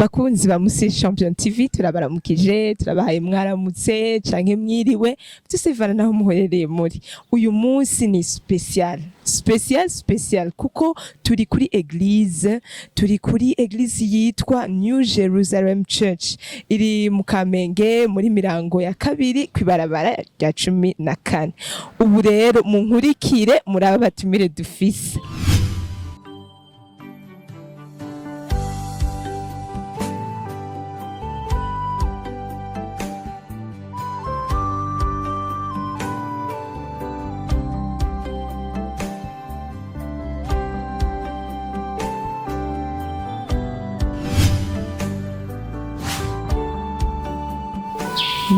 Bakunzi ba Musi Champion TV turabaramukije turabahaye mwaramutse canke mwiriwe byose bivana naho muherereye muri uyu munsi ni special kuko turi kuri eglise yitwa New Jerusalem Church iri mu Kamenge muri Mirango ya kabiri kwibarabara rya 14 ubu rero munkurikire muraba batumire dufise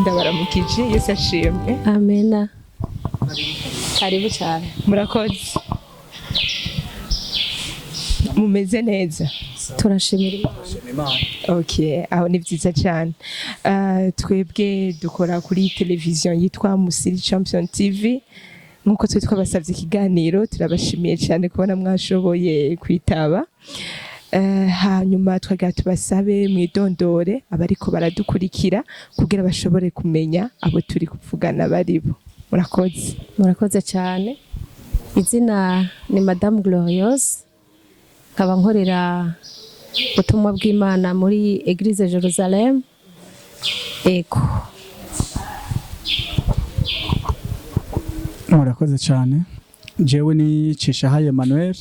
ndabaramukije Yesu ashimwe. Amena. Karibu cyane. Murakoze. Mumeze neza. Turashimira Imana. Okay, aho ni byiza cyane. Twebwe dukora kuri televiziyo yitwa Muri Champion TV. Nkuko twe twabasavye ikiganiro turabashimiye cyane kubona mwashoboye kwitaba. Hanyuma twagira tubasabe mwidondore abariko baradukurikira kugira bashobore kumenya abo turi kuvugana baribo. Murakoze cyane. Izina ni Madame Gloriose, nkaba nkorera ubutumwa bw'Imana muri Eglise Jerusalem. Eko. Murakoze cyane. Jewe ni Cishahaye Emmanuel.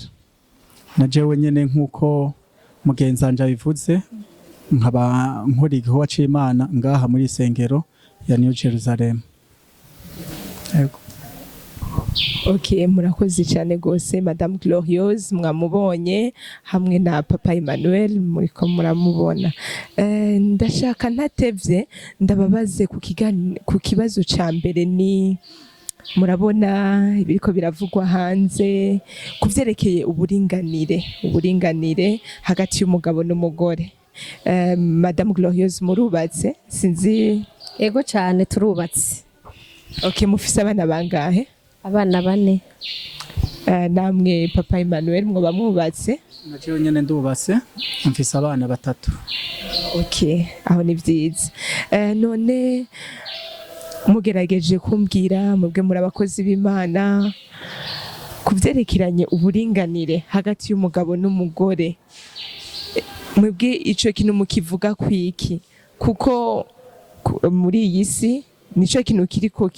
Na jewe nyene nkuko mugenzanja bivuze nkaba nkora igikorwa c'Imana ngaha muri sengero ya New Jerusalem. Ego. Okay, murakoze cyane gose Madame Gloriose mwamubonye hamwe na Papa Emmanuel muriko muramubona. Ndashaka ntatevye ndababaze ku kibazo ca mbere ni murabona ibiriko biravugwa hanze kuvyerekeye uburinganire hagati y'umugabo n'umugore. Madame Gloriose murubatse sinzi? Ego cyane turubatse. Okay, mufise abana bangahe? Abana 4. Namwe Papa Emmanuel mwoba mwubatse? Naciye nyene ndubatse mfise abana 3. Okay, aho ni vyiza. None mugerageje kumbwira mubwe muri abakozi b'Imana kuvyerekeranye uburinganire hagati y'umugabo n'umugore. Mubwe ico kintu mukivuga kwiki kuko muri iyi si nico kintu kiriko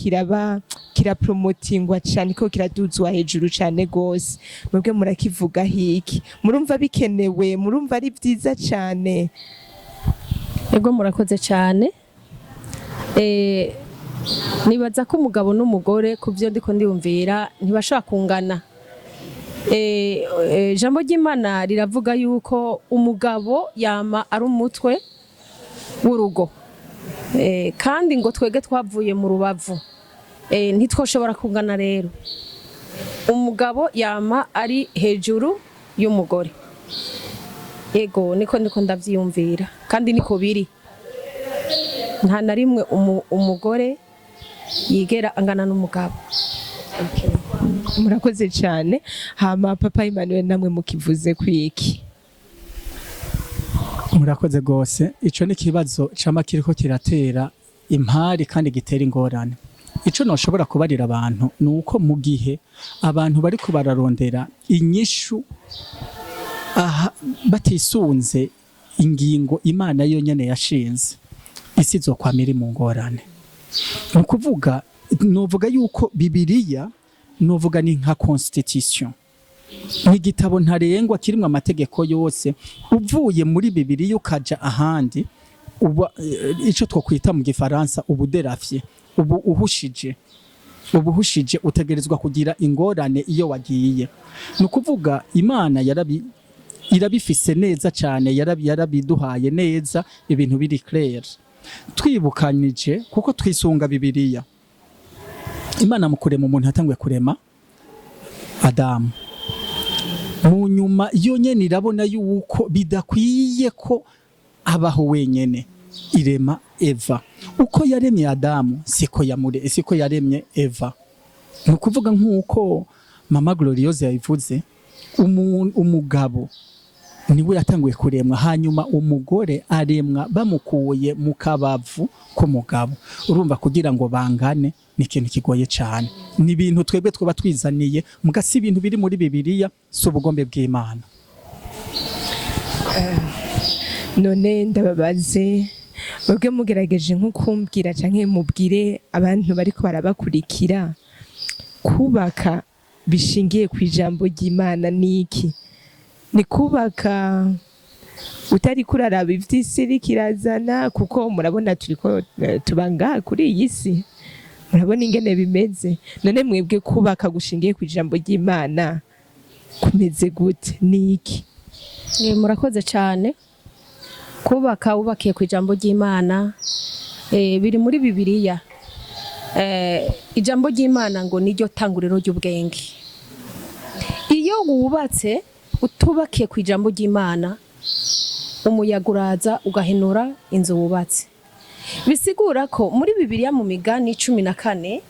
kirapromotingwa cyane ko kiraduzwa hejuru cyane gose. Mubwe murakivuga hiki? Murumva bikenewe? Murumva ari vyiza cyane? Ego murakoze cyane. Nibaza ko umugabo n'umugore kuvyo ndiko ndiyumvira ntibashaka kungana. Jambo ry'Imana riravuga yuko umugabo yama ari umutwe w'urugo. Kandi ngo twege twavuye mu rubavu. Ntitwoshobora kungana rero. Umugabo yama ari hejuru y'umugore. Ego niko ndavyiyumvira kandi niko biri. Nta na rimwe umugore yigera angana n'umugabo. Okay. Murakoze cyane. Hama Papa Emmanuel namwe mukivuze kwiki? Murakoze gose. Ico ni kibazo camakiriko kiratera impari kandi gitera ingorane. Ico noshobora kubarira abantu nuko mu gihe abantu bari kubararondera inyishu batisunze ingingo Imana yonyene yashinze, isi zokwamira mu ngorane. Nukuvuga novuga yuko Bibiliya novuga ni nka constitution. Ni gitabo ntarengwa kirimwe amategeko yose. Uvuye muri Bibiliya ukaja ahandi ico twokwita mu gifaransa ubuderafye, ubuhushije utegerezwa kugira ingorane iyo wagiye. Nukuvuga Imana irabifise neza cyane, yarabiduhaye neza, ibintu biri clair. Twibukanije kuko twisunga Bibiliya. Imana mu kurema umuntu yatanguye kurema Adamu. Mu nyuma yonyene irabona yuko bidakwiye ko abaho wenyene, irema Eva. Uko yaremye Adamu siko yaremye Eva. Nukuvuga nkuko Mama Gloriose yabivuze, umugabo niwe yatanguye kuremwa, hanyuma umugore aremwa bamukuye mu kabavu k'umugabo. Urumva kugira ngo bangane ni ikintu kigoye cyane, ni ibintu twebwe twaba twizaniye, mugasi ibintu biri muri Bibiliya, si ubugombe bw'Imana. None ndababaze, mwebwe mugerageje nko kumbwira canke mubwire abantu bariko barabakurikira, kubaka bishingiye ku ijambo ry'Imana niki? Ni kubaka utari kuraraba ivy'isi kirazana, kuko murabona turiko tubanga kuri iyi si, murabona ingene bimeze. None mwebwe kubaka gushingiye ku ijambo ry'Imana kumeze gute, niki? Murakoze cyane. Kubaka ubakiye ku ijambo ry'Imana biri muri Bibiliya. Ijambo ry'Imana ngo niryo tanguriro ry'ubwenge. Iyo wubatse utubakiye ku ijambo ry'Imana, umuyaga uraza ugahenura inzu wubatse. Bisigura ko muri Bibiliya mu Migani 14,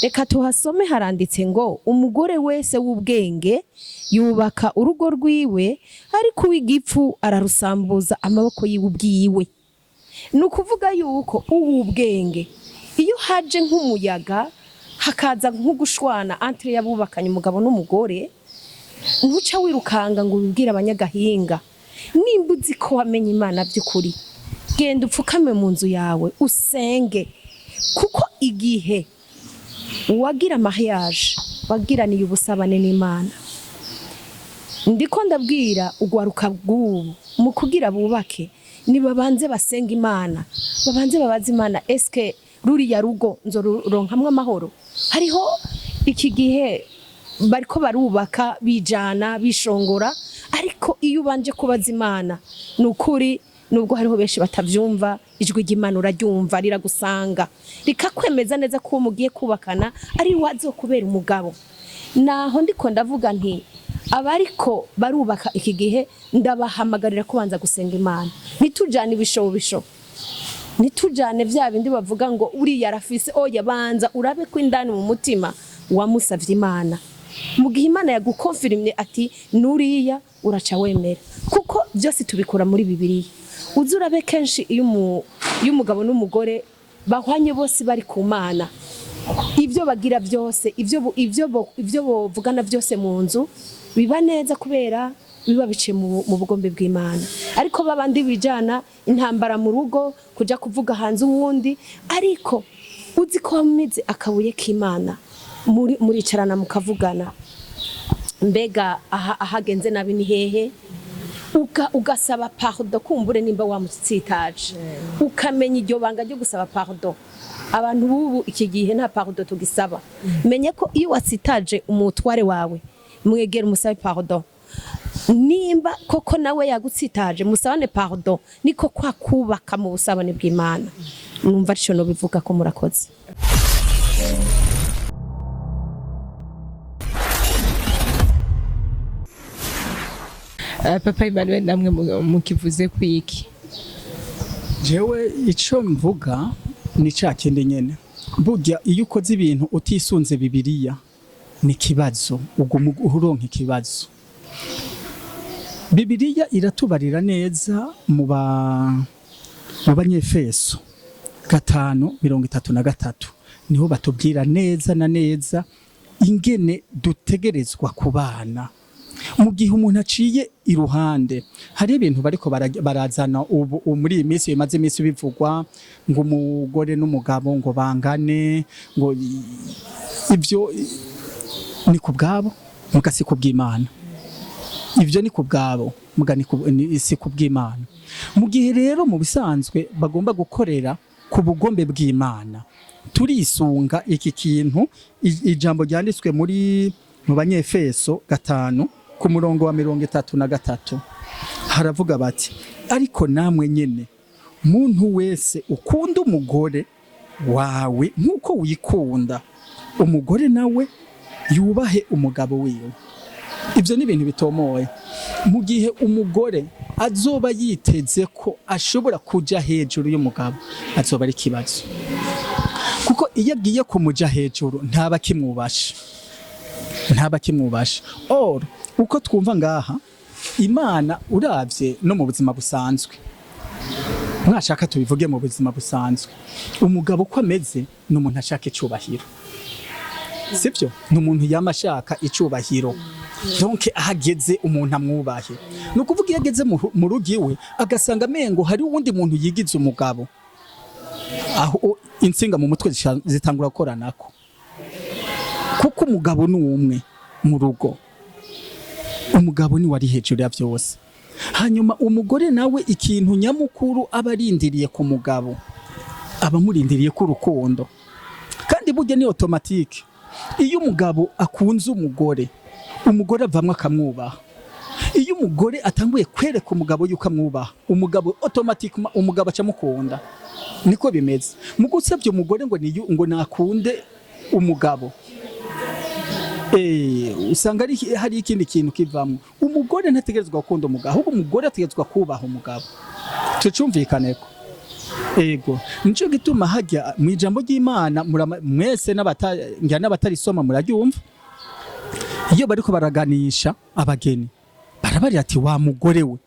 reka tuhasome, haranditse ngo umugore wese w'ubwenge yubaka urugo rwiwe, ariko uw'igipfu ararusambuza amaboko y'ubwiwe. Nukuvuga yuko uw'ubwenge iyo haje nk'umuyaga hakaza nk'ugushwana entre yabubakanye umugabo n'umugore, ntuca wirukanga ngo ubibwire abanyagahinga. Nimba uzi ko wamenye Imana by'ukuri, genda upfukame mu nzu yawe usenge, kuko igihe wagira mariage wagiraniye ubusabane n'Imana. Ndiko ndabwira ugwaruka bw'ubu mu kugira bubake, nibabanze basenga Imana, babanze babaza Imana, eske ruriya rugo nzoronkamwe amahoro? Hariho iki gihe bariko barubaka bijana bishongora, ariko iyo ubanje kubaza Imana nukuri, nubwo hariho benshi batavyumva, ijwi ry'Imana uraryumva riragusanga, rikakwemeza neza ko mugiye kubakana ari wazokubera umugabo. Naho ndiko ndavuga nti abariko barubaka iki gihe ndabahamagarira kubanza gusenga Imana. Nitujane ibishobisho, nitujane vya bindi bavuga ngo uri yarafise, oya banza urabe ko indani mu mutima wamusavye Imana. Mu gihe Imana yagukonfirmye ati nuriya, uraca wemera, kuko byose tubikura muri Bibiliya. Uzurabe kenshi iyo umugabo n'umugore bahwanye bose bari ku Mana, ibyo bagira byose, ibyo bovugana byose mu nzu biba neza, kubera biba bice mu bugombe bw'Imana. Ariko babandi bijana intambara mu rugo, kuja kuvuga hanze uwundi, ariko uzi ko wamize akabuye k'Imana, muricarana mukavugana, mbega ahagenze nabi ni hehe, ugasaba pardon, kumbure nimba wamutsitaje, ukamenya iryo banga ryo gusaba pardon. Abantu bubu iki gihe nta pardon tugisaba. Menye ko iyo watsitaje umutware wawe, mwegera umusabe pardon. Nimba koko nawe yagutsitaje, musabane pardon, niko kwa kubaka mu busabane bw'Imana. Numva cyo no bivuga ko murakoze. Papa Emmanuel, namwe mukivuze kwiki? Jewe ico mvuga ni ca kindi nyene, burya iyo ukoze ibintu utisunze Bibiliya ni kibazo, ubwo uronka ikibazo. Bibiliya iratubarira neza mu Banyefeso 5:33 niho batubwira neza na neza ingene dutegerezwa kubana. Mu gihe umuntu aciye iruhande, hari ibintu bariko barazana ubu muri iyi minsi, bimaze iminsi bivugwa ngo umugore n'umugabo ngo bangane, ngo ibyo ni kubwabo mugasi kubw'Imana. Ivyo ni kubwabo mugani si kubw'Imana. Mu gihe rero mu bisanzwe bagomba gukorera ku bugombe bw'Imana, turisunga iki kintu, ijambo ryanditswe mu Banyefeso 5:33 haravuga bati, ariko namwe nyene muntu wese ukunda umugore wawe nkuko wikunda, umugore nawe yubahe umugabo wiwe. Ibyo ni ibintu bitomoye. Mu gihe umugore azoba yiteze ko ashobora kuja hejuru y'umugabo, azoba ari kibazo, kuko iyo agiye kumuja hejuru ntaba kimwubasha. Or uko twumva ngaha Imana uravye no mu buzima busanzwe, mwashaka tubivuge mu buzima busanzwe, umugabo ko ameze n'umuntu ashaka icubahiro, sivyo? N'umuntu yamashaka icubahiro, donc ahageze umuntu amwubahe. Nukuvuga iyo ageze mu rugo iwe agasanga mengo hari uwundi muntu yigize umugabo, aho insinga mu mutwe zitangura gukoranako, kuko umugabo ni umwe mu rugo, umugabo ni wari hejuru ya byose. Hanyuma umugore nawe ikintu nyamukuru aba arindiriye ku mugabo, aba murindiriye ku rukundo, kandi burya ni automatique. Iyo umugabo akunze umugore, umugore avamwe akamwubaha. Iyo umugore atanguye kwereka umugabo yuko amwubaha, umugabo automatique umugabo acamukunda. Niko bimeze. Mu gusabye umugore ngo nakunde umugabo, usanga hari ikindi kintu kivamo. Umugore ntategerezwa gukunda umugabo, ahubwo umugore ategerezwa kubaha umugabo. Tucumvikaneko. Ego, nico gituma hajya mu ijambo ry'Imana mwese n'abatarisoma muraryumva. Iyo bariko baraganisha abageni, barabarira ati wa mugore we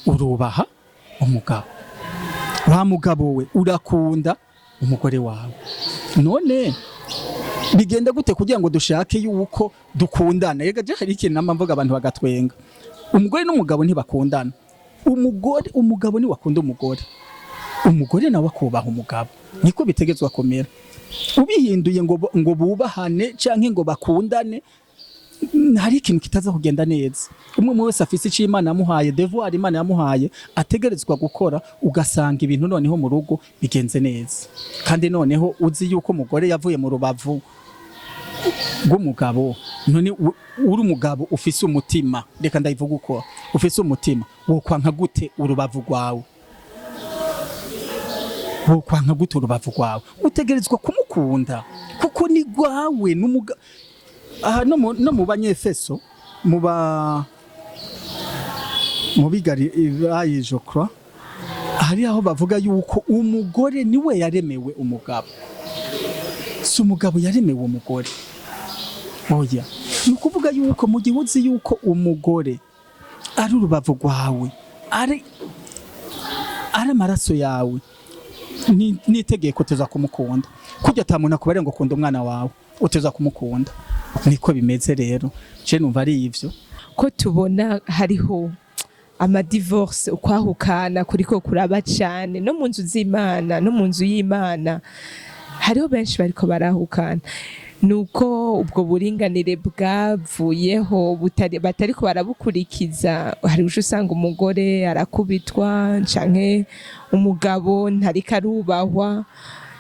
urubaha umugabo, wa mugabo we urakunda umugore wawe. None bigenda gute kugira ngo dushake yuko dukundana? Yega je hari ikintu namvuga abantu bagatwenga. Umugore n'umugabo ntibakundana. Umugabo ni wakunda umugore, umugore nawe akubaha umugabo. Niko bitegezwa komera. Ubihinduye ngo bubahane canke ngo bakundane, hari ikintu kitaza kugenda neza. Umwe wese afise ico Imana yamuhaye, devoir Imana yamuhaye, ategerezwa gukora, ugasanga ibintu noneho mu rugo bigenze neza. Kandi noneho uzi yuko umugore yavuye mu rubavu rw'umugabo, none uri umugabo ufise umutima, reka ndayivuga uko ufise umutima, wokwanka gute urubavu rwawe? Wokwanka gute urubavu rwawe? Utegerezwa kumukunda kuko ni rwawe n'umugabo. Aha no mu banyefeso mu bigari je crois, hari aho bavuga yuko umugore niwe yaremewe umugabo, si umugabo yaremewe umugore. Oya, nukuvuga yuko mu gihe uzi yuko umugore ari urubavu rwawe, ari amaraso yawe, nitegeko uteza kumukunda. Kujya atamuntu akubare ngo ukunda umwana wawe, uteza kumukunda. Niko bimeze rero, je numva ari ivyo ko tubona hariho amadivorce, ukwahukana kuriko kuraba cyane no mu nzu z'Imana, no mu nzu y'Imana hariho benshi bariko barahukana. Nuko ubwo buringanire bwavuyeho batariko barabukurikiza. Hari uje usanga umugore arakubitwa canke umugabo ntariko arubahwa.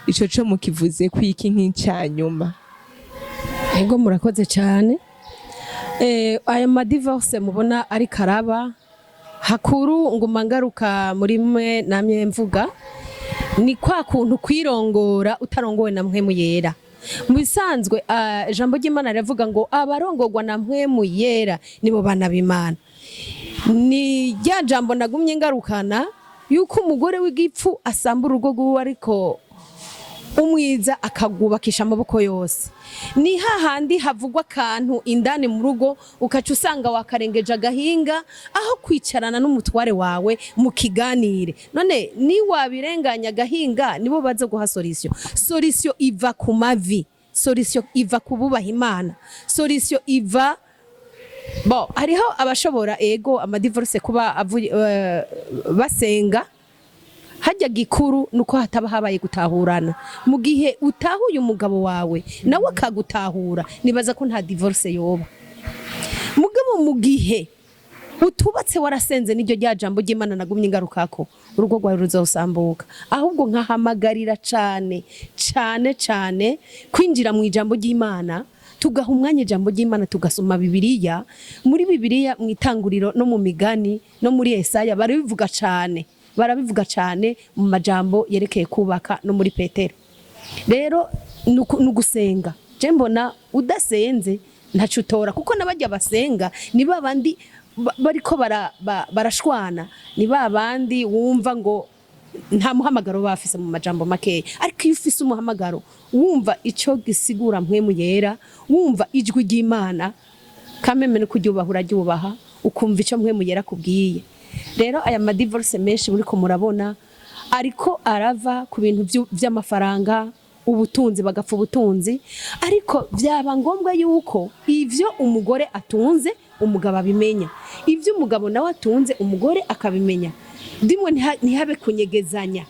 Ico co mukivuze kwiki nk'icyanyuma. Ego murakoze cyane. Aya madivorce mubona ari karaba hakuru nguma ngaruka muri mwe namye mvuga, ni kwa kuntu kwirongora utarongowe na mpwemu yera. Mu bisanzwe ijambo ry'Imana rivuga ngo abarongorwa na mpwemu yera nibo bana b'Imana. Ni rya jambo nagumye ngarukana yuko umugore w'igipfu asamba urugo rw'uwo, ariko umwiza akagubakisha amaboko yose. Ni hahandi havugwa kantu indani mu rugo ukaca usanga wakarengeje agahinga aho kwicarana n'umutware wawe mu kiganire. None ni wabirenganya agahinga nibo baza guha solution iva ku mavi, solution iva kububaha Imana, solution iva hariho abashobora ego amadivorce kuba basenga. Hajya gikuru nuko hataba habaye gutahurana. Mu gihe utahuye umugabo wawe nawe akagutahura, nibaza ko nta divorce yoba. Mugabo mu gihe utubatse warasenze n'iryo rya jambo ry'Imana nagumye ngarukako, urugo rwawe ruzosambuka. Ahubwo nkahamagarira cyane kwinjira mu ijambo ry'Imana, tugaha umwanya ijambo ry'Imana, tugasoma Bibiliya. Muri Bibiliya mu itanguriro no mu migani no muri Yesaya barabivuga cyane mu majambo yerekeye kubaka, no muri Petero. Rero nugusenga. Je mbona udasenze ntacu utora, kuko nabajya basenga ni babandi bariko barashwana, ni babandi wumva ngo nta muhamagaro bafise mu majambo makeya. Ariko iyo ufise umuhamagaro wumva ico gisigura mpwemu yera, wumva ijwi ry'Imana, kameme no kuryubaha uraryubaha, ukumva icyo mwe muyera kubwiye. Rero aya ma divorce menshi muri ko murabona ariko arava ku bintu by'amafaranga, ubutunzi, bagapfa ubutunzi, ariko byaba ngombwa yuko ivyo umugore atunze umugabo abimenya, ivyo umugabo nawe atunze umugore akabimenya, ndimwe ntihabe kunyegezanya,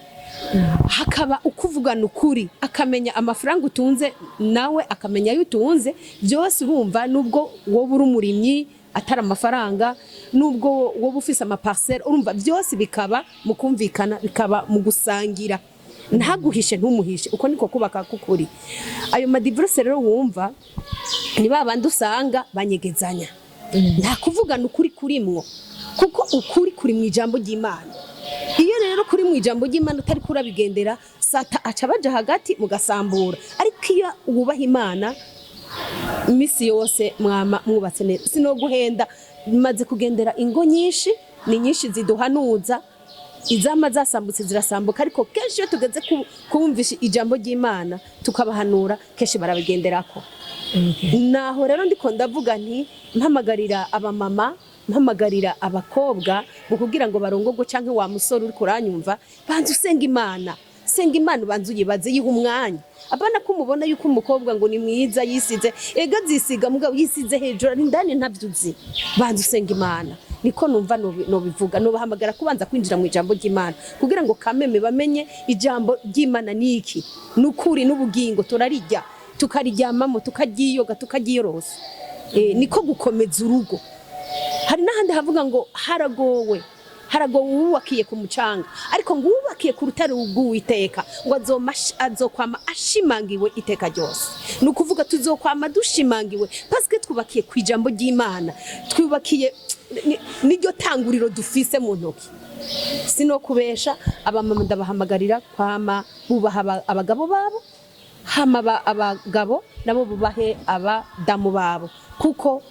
hakaba ukuvugana ukuri, akamenya amafaranga utunze nawe akamenya ayo utunze, byose urumva nubwo wowe uri umurimyi atari amafaranga, nubwo wowe ufise amaparcelle, urumva byose bikaba mu kumvikana, bikaba mu gusangira, ntaguhishe ntumuhishe, uko niko kubaka kukuri. Ayo madivorce rero wumva ni babandi usanga banyegezanya, nta kuvugana ukuri kurimwo, kuko ukuri kuri mu ijambo ry'Imana. Iyo rero kuri mu ijambo ry'Imana utari kurabigendera, sata aca baja hagati mugasambura. Ariko iyo wubaha Imana imisi yose mwubatse neza, sino guhenda, maze kugendera ingo nyinshi, ni nyinshi ziduhanuza, izama zasambutse zirasambuka, ariko kenshi iyo tugeze kumvisha ijambo ry'Imana tukabahanura, kenshi barabigenderako. Naho rero ndiko ndavuga nti mpamagarira abamama, mpamagarira abakobwa mu kugira ngo barongogo canke wa musore uri kuranyumva, banze usenga Imana, senga Imana banze uyibaze, yiha umwanya. Abana ko mubona yuko umukobwa ngo ni mwiza yisize, ega zisiga mugabo yisize hejuru ari ndani ntavyuzi, banze usenga Imana. Niko numva no bivuga, no bahamagara kubanza kwinjira mu ijambo ry'Imana kugira ngo kameme bamenye ijambo ry'Imana niki, nukuri n'ubugingo turarijya, tukariryamamo, tukagiyoga, tukagiyorosa. Niko gukomeza urugo. Hari n'ahandi havuga ngo haragowe wubakiye ku mucanga, ariko ngo wubakiye ku rutare rw'Uwiteka ngo azokwama ashimangiwe iteka ryose. Nukuvuga tuzokwama dushimangiwe paske twubakiye ku ijambo ry'Imana, twubakiye niryo tanguriro dufise mu ntoki. Sino kubesha, abamama ndabahamagarira kwama bubaha abagabo babo, hama abagabo nabo bubahe abadamu babo, kuko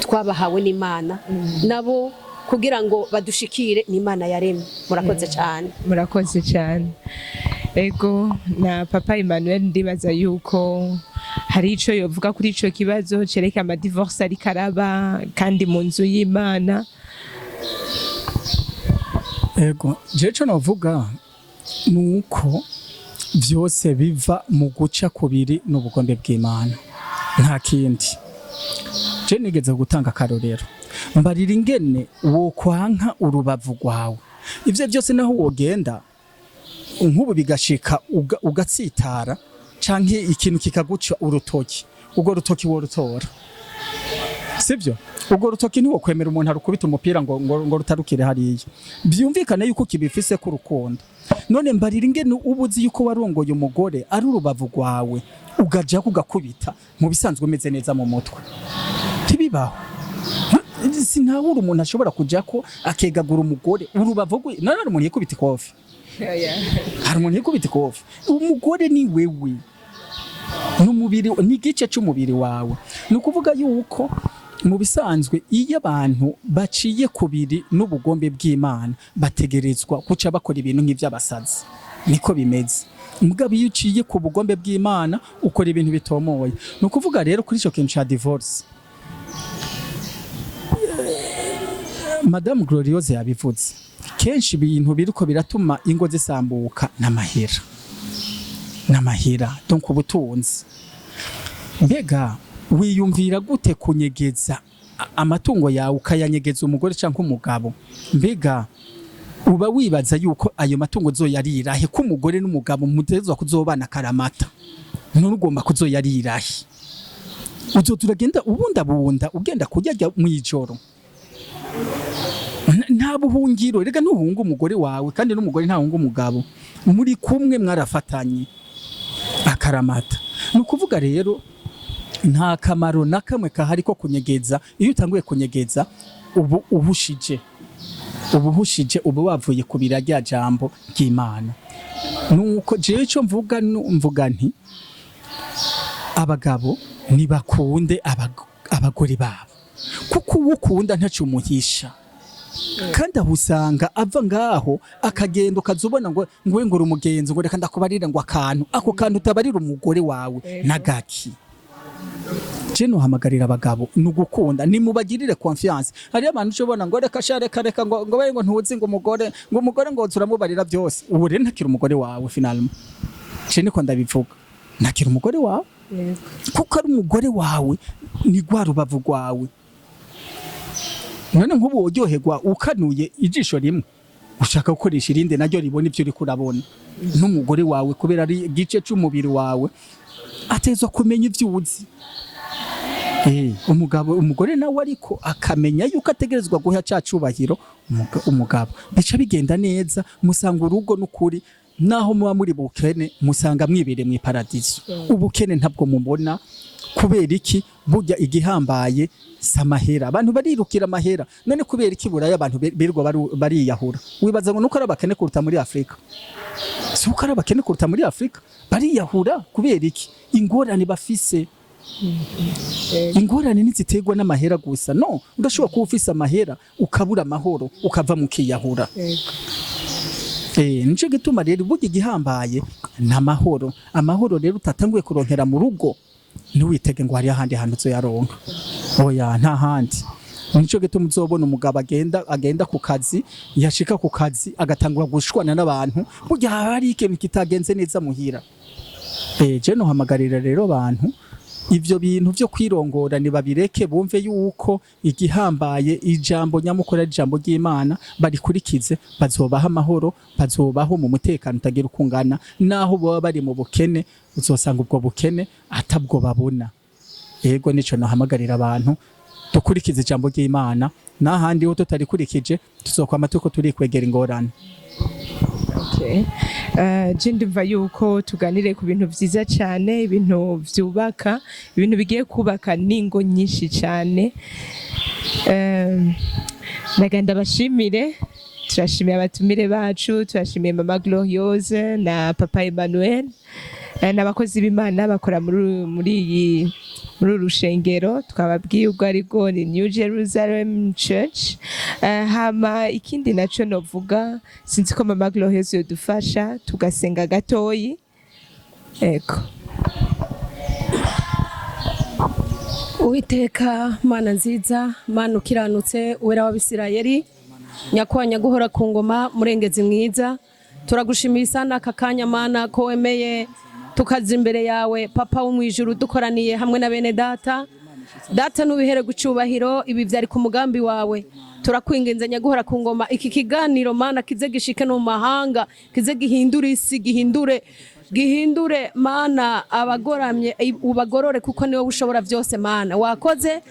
twabahawe n'Imana nabo kugira ngo badushikire n'Imana yaremye. Murakoze cyane. Murakoze cyane. Ego na Papa Emmanuel ndibaza yuko hari ico yovuga kuri ico kibazo cereka ama divorce ari karaba kandi mu nzu y'Imana. Ego jeco novuga nuko vyose biva mu guca kubiri n'ubugombe bw'Imana, nta kindi. Je nigeze gutanga karorero, mbarira ingene wo kwanka urubavu rwawe, ivyo byose naho wogenda nk'ubu bigashika ugatsitara canke ikintu kikaguca urutoki, ubwo rutoki wo rutora, sivyo? Ubwo rutoki ntiwo kwemera umuntu arukubita umupira ngo rutarukire hariya, byumvikane yuko kibifise ku rukundo. None mbarira ingene ubuzi yuko warongoye umugore ari urubavu rwawe ugaja kugakubita, mu bisanzwe umeze neza mu mutwe, tibibaho. Sinahura umuntu ashobora kujako akegagura umugore urubavu rwe, none ari umuntu yikubita ikofi. Hari umuntu yikubita ikofi. Umugore ni wewe, n'umubiri ni gice cy'umubiri wawe. Nukuvuga yuko mu bisanzwe iyo abantu baciye kubiri n'ubugombe bw'Imana bategerezwa kuca bakora ibintu nk'ivy'abasazi, niko bimeze. Mugabo iyo uciye ku bugombe bw'Imana ukora ibintu bitomoye. Nukuvuga rero kuri ico kintu ca divorce, Madame Gloriose yabivuze, kenshi ibintu biriko biratuma ingo zisambuka n'amahera, donc ubutunzi. Mbega wiyumvira gute kunyegeza amatungo yawe ukayanyegeza umugore canke umugabo? Mbega uba wibaza yuko ayo matungo zoyarirahe ko umugore n'umugabo mutezwa kuzobana karamata, n'urugomba kuzoyarirahe? Uzoturagenda ubundabunda ugenda kujya mu ijoro, nta buhungiro. Rega ntuhunga umugore wawe kandi n'umugore ntahunga umugabo, muri kumwe mwarafatanye akaramata. Nukuvuga rero nta kamaro na kamwe kahari ko kunyegeza. Iyo utanguye kunyegeza ubu ubushije ubu wavuye kubira rya jambo ry'Imana. Nuko jewe cyo mvuga nti abagabo nibakunde abagore babo, kuko ukunda ntacu umuhisha. Kandi ahusanga ava ngaho akagenda ukazubona ngo ngwengura umugenzi ngo reka ndakubarira ngo ako kantu utabarira umugore wawe nagaki. je nohamagarira abagabo nugukunda nimubagirire confiance hari abantu ushobona ngo reka ngo baye ngo ntuzi ngo umugore ngo zuramubarira byose ubu rero ntakira umugore wawe finalement je niko ndabivuga ntakira umugore wawe kuko ari umugore wawe ni gwa rubavu rwawe none nk'ubu uryoherwa ukanuye ijisho rimwe ushaka gukoresha irindi naryo ribona ibyo uri kurabona n'umugore wawe kubera ari igice cy'umubiri wawe atezwa kumenya ibyo uzi umugore nawe ariko akamenya yuko ategerezwa guha cyacubahiro umugabo bica bigenda neza musanga urugo n'ukuri naho muba muri bukene musanga mwibere mu paradiso ubukene ntabwo mubona kubera iki burya igihambaye samahera abantu barirukira amahera none kubera iki buraya abantu birwa bariyahura wibaza ngo nuko arabakene kuruta muri Afrika si uko arabakene kuruta muri Afrika bariyahura kubera iki ingorane bafise ingorane niziterwa n'amahera gusa no udashobora kuba ufise amahera ukabura amahoro ukava mu kiyahura nico gituma rero burya igihambaye n'amahoro amahoro rero utatanguye kuronkera mu rugo ntiwitege ngo hari ahandi hantu uzoyaronka oya nta handi nico gituma uzobona umugabo agenda ku kazi yashika ku kazi agatangura gushwana n'abantu burya hari ikintu kitagenze neza muhira je nohamagarira rero abantu ivyo bintu vyo kwirongora ni babireke bumve yuko igihambaye ijambo nyamukora ijambo ry'Imana barikurikize bazobaha amahoro bazobaho mu mutekano utagira ukungana naho baba bari mu bukene uzosanga ubwo bukene atabwo babona yego nico nohamagarira abantu dukurikize ijambo ry'Imana nahandi ho tutarikurikije tuzokwama tuko turi kwegera ingorane. Je ndumva yuko tuganire ku bintu vyiza cyane ibintu vyubaka ibintu bigiye kubaka ningo nyinshi cyane naganda bashimire turashimiye abatumire bacu turashimiye mama Gloriose na papa Emmanuel n'abakozi b'Imana bakora muri rushengero twababwiye ubwo ariko ni New Jerusalem Church hama ikindi naco novuga sinzi ko mama Gloriose yodufasha tugasenga gatoyi eko Uwiteka Mana nziza Mana ukiranutse uwera w'Abisirayeli nyakwanya guhora ku ngoma murengezi mwiza turagushimiye sana kakanya Mana ko wemeye tukaza imbere yawe papa wo mwijuru dukoraniye hamwe na bene data nubihere gucubahiro ibi byari ku mugambi wawe turakwingenza nyaguhora ku ngoma iki kiganiro Mana kize gishike no mahanga kize gihindure isi gihindure Mana abagoramye ubagorore kuko niwe ushobora byose Mana wakoze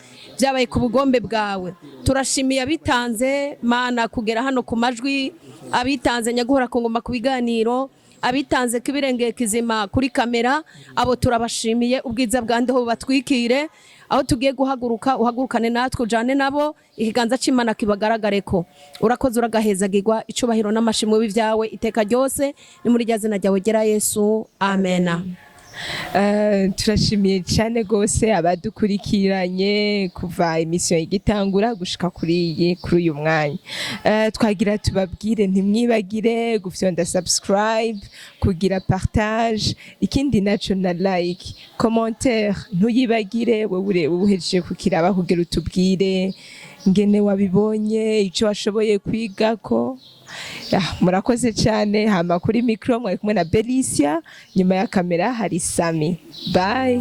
byabaye ku bugombe bwawe turashimiye abitanze Mana kugera hano ku majwi abitanze nyaguhora ku ngoma ku biganiro abitanze kibirengeye kizima kuri kamera abo turabashimiye ubwiza bwandeho batwikire aho tugiye guhaguruka uhagurukane natwe ujane nabo ikiganza c'Imana kibagaragare ko urakoze uragahezagirwa icubahiro n'amashimwe b'ivyawe iteka ryose ni muri rya zina ryawe gera Yesu amena. Turashimiye cyane gose abadukurikiranye kuva emission igitangura gushika kuri uyu mwanya twagira tubabwire ntimwibagire gufyonda subscribe kugira partage ikindi naco na like commentaire ntuyibagire wewe uhejeje kukiraba kugira utubwire ngene wabibonye ico washoboye kwigako murakoze cyane hama kuri micro mwari kumwe na Belicia nyuma ya kamera hari Sami bye.